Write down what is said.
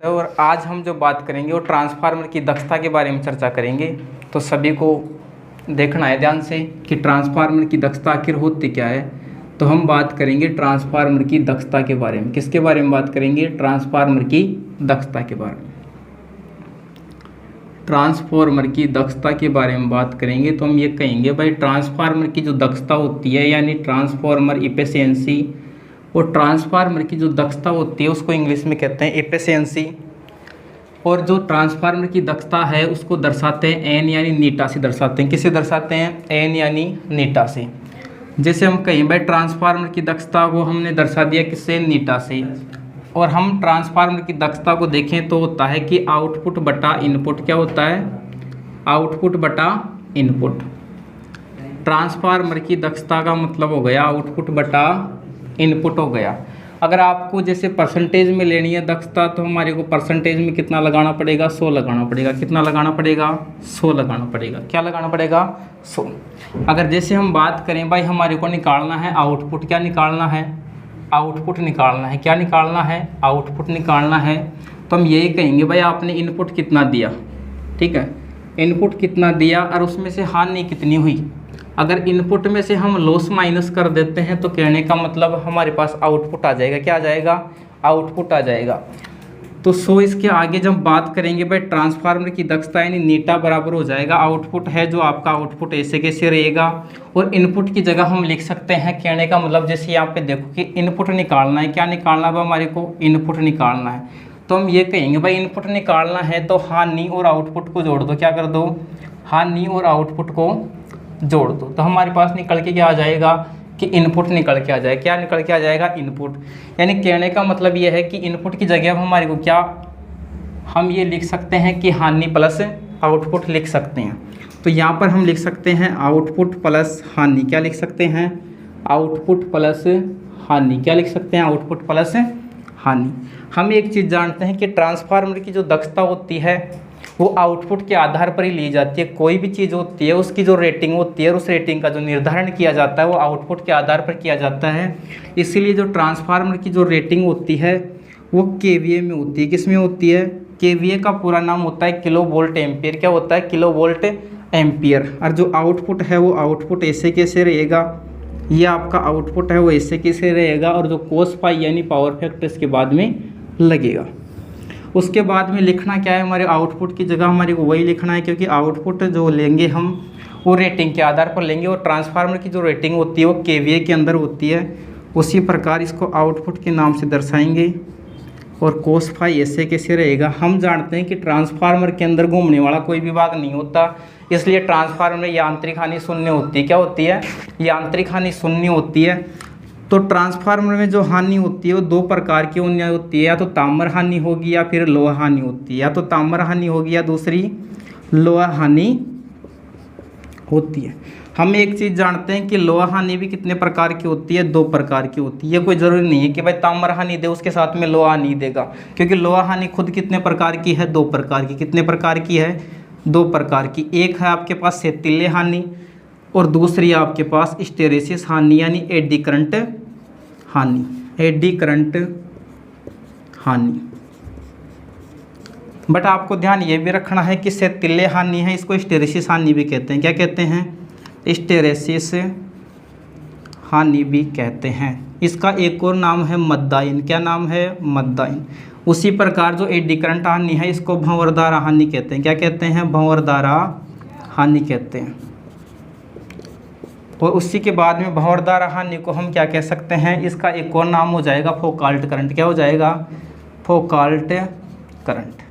और आज हम जो बात करेंगे वो ट्रांसफार्मर की दक्षता के बारे में चर्चा करेंगे। तो सभी को देखना है ध्यान से कि ट्रांसफार्मर की दक्षता आखिर होती क्या है। तो हम बात करेंगे ट्रांसफार्मर की दक्षता के बारे में। किसके बारे में बात करेंगे? ट्रांसफार्मर की दक्षता के बारे में। ट्रांसफार्मर की दक्षता के बारे में बात करेंगे तो हम ये कहेंगे भाई ट्रांसफार्मर की जो दक्षता होती है यानी ट्रांसफार्मर इफिशियंसी, और ट्रांसफार्मर की जो दक्षता होती है उसको इंग्लिश में कहते हैं एफिशिएंसी। और जो ट्रांसफार्मर की दक्षता है उसको दर्शाते हैं एन यानी नीटा से दर्शाते हैं। किससे दर्शाते हैं? एन यानी नीटा से। जैसे हम कहें भाई ट्रांसफार्मर की दक्षता को हमने दर्शा दिया किससे? नीटा से। और हम ट्रांसफार्मर की दक्षता को देखें तो होता है कि आउटपुट बटा इनपुट। क्या होता है? आउटपुट बटा इनपुट। ट्रांसफार्मर की दक्षता का मतलब हो गया आउटपुट बटा इनपुट हो गया। अगर आपको जैसे परसेंटेज में लेनी है दक्षता तो हमारे को परसेंटेज में कितना लगाना पड़ेगा? 100 लगाना पड़ेगा। कितना लगाना पड़ेगा? 100 लगाना पड़ेगा। क्या लगाना पड़ेगा? 100। अगर जैसे हम बात करें भाई हमारे को निकालना है आउटपुट। क्या निकालना है? आउटपुट निकालना है। क्या निकालना है? आउटपुट निकालना है। तो हम यही कहेंगे भाई आपने इनपुट कितना दिया, ठीक है, इनपुट कितना दिया और उसमें से हानि कितनी हुई। अगर इनपुट में से हम लॉस माइनस कर देते हैं तो कहने का मतलब हमारे पास आउटपुट आ जाएगा। क्या आ जाएगा? आउटपुट आ जाएगा। तो 100 इसके आगे जब बात करेंगे भाई ट्रांसफार्मर की दक्षता यानी नीटा बराबर हो जाएगा आउटपुट है जो आपका आउटपुट ऐसे कैसे रहेगा। और इनपुट की जगह हम लिख सकते हैं, कहने का मतलब जैसे यहाँ पे देखो कि इनपुट निकालना है। क्या निकालना है हमारे को? इनपुट निकालना है। तो हम ये कहेंगे भाई इनपुट निकालना है तो हानि और आउटपुट को जोड़ दो। क्या कर दो? हानि और आउटपुट को जोड़ दो। तो हमारे पास निकल के क्या आ जाएगा कि इनपुट निकल के आ जाएगा। क्या निकल के आ जाएगा? इनपुट। यानी कहने का मतलब ये है कि इनपुट की जगह अब हमारे को क्या हम ये लिख सकते हैं कि हानि प्लस आउटपुट लिख सकते हैं। तो यहाँ पर हम लिख सकते हैं आउटपुट प्लस हानि। क्या लिख सकते हैं? आउटपुट प्लस हानि। क्या लिख सकते हैं? आउटपुट प्लस हानि। हम एक चीज़ जानते हैं कि ट्रांसफार्मर की जो दक्षता होती है वो आउटपुट के आधार पर ही ली जाती है। कोई भी चीज़ होती है उसकी जो रेटिंग होती है उस रेटिंग का जो निर्धारण किया जाता है वो आउटपुट के आधार पर किया जाता है। इसीलिए जो ट्रांसफार्मर की जो रेटिंग होती है वो केवीए में होती है। किस में होती है? केवीए का पूरा नाम होता है किलो वोल्ट एम्पियर। क्या होता है? Kilo volt ampere. और जो आउटपुट है वो आउटपुट ऐसे कैसे रहेगा? ये आपका आउटपुट है वो ऐसे कैसे रहेगा और जो कोस पाई यानी पावर फैक्टर इसके बाद में लगेगा। उसके बाद में लिखना क्या है? हमारे आउटपुट की जगह हमारे को वही लिखना है क्योंकि आउटपुट जो लेंगे हम वो रेटिंग के आधार पर लेंगे और ट्रांसफार्मर की जो रेटिंग होती है वो केवीए के अंदर होती है। उसी प्रकार इसको आउटपुट के नाम से दर्शाएंगे। और कोस फाई ऐसे कैसे रहेगा? हम जानते हैं कि ट्रांसफार्मर के अंदर घूमने वाला कोई भी भाग नहीं होता, इसलिए ट्रांसफार्मर में यांत्रिक हानि शून्य होती है। क्या होती है? यांत्रिक हानि शून्य होती है। तो ट्रांसफार्मर में जो हानि होती है वो दो प्रकार की होती है, या तो ताम्र हानि होगी या फिर लोहा हानि होती है। या तो ताम्र हानि होगी या दूसरी लोहा हानि होती है। हम एक चीज़ जानते हैं कि लोहा हानि भी कितने प्रकार की होती है? 2 प्रकार की होती है। ये कोई ज़रूरी नहीं है कि भाई ताम्र हानि दे उसके साथ में लोहा हानि देगा, क्योंकि लोहा हानि खुद कितने प्रकार की है? 2 प्रकार की। कितने प्रकार की है? 2 प्रकार की। एक है आपके पास सेतिल्य हानि और दूसरी आपके पास हिस्टैरिसीस हानि यानी एडी करंट हानि। एडी करंट हानि। बट आपको ध्यान ये भी रखना है कि सेतिल्य हानि है इसको हिस्टैरिसीस हानि भी कहते हैं। क्या कहते हैं? हिस्टैरिसीस हानि भी कहते हैं। इसका एक और नाम है मद्दाइन। क्या नाम है? मद्दाइन। उसी प्रकार जो एडी करंट हानि है इसको भंवरधारा हानि कहते हैं। क्या कहते हैं? भंवरधारा हानि कहते हैं। और उसी के बाद में भंवरधारा हानि को हम क्या कह सकते हैं? इसका एक और नाम हो जाएगा फोकाल्ट करंट। क्या हो जाएगा? फोकाल्ट करंट।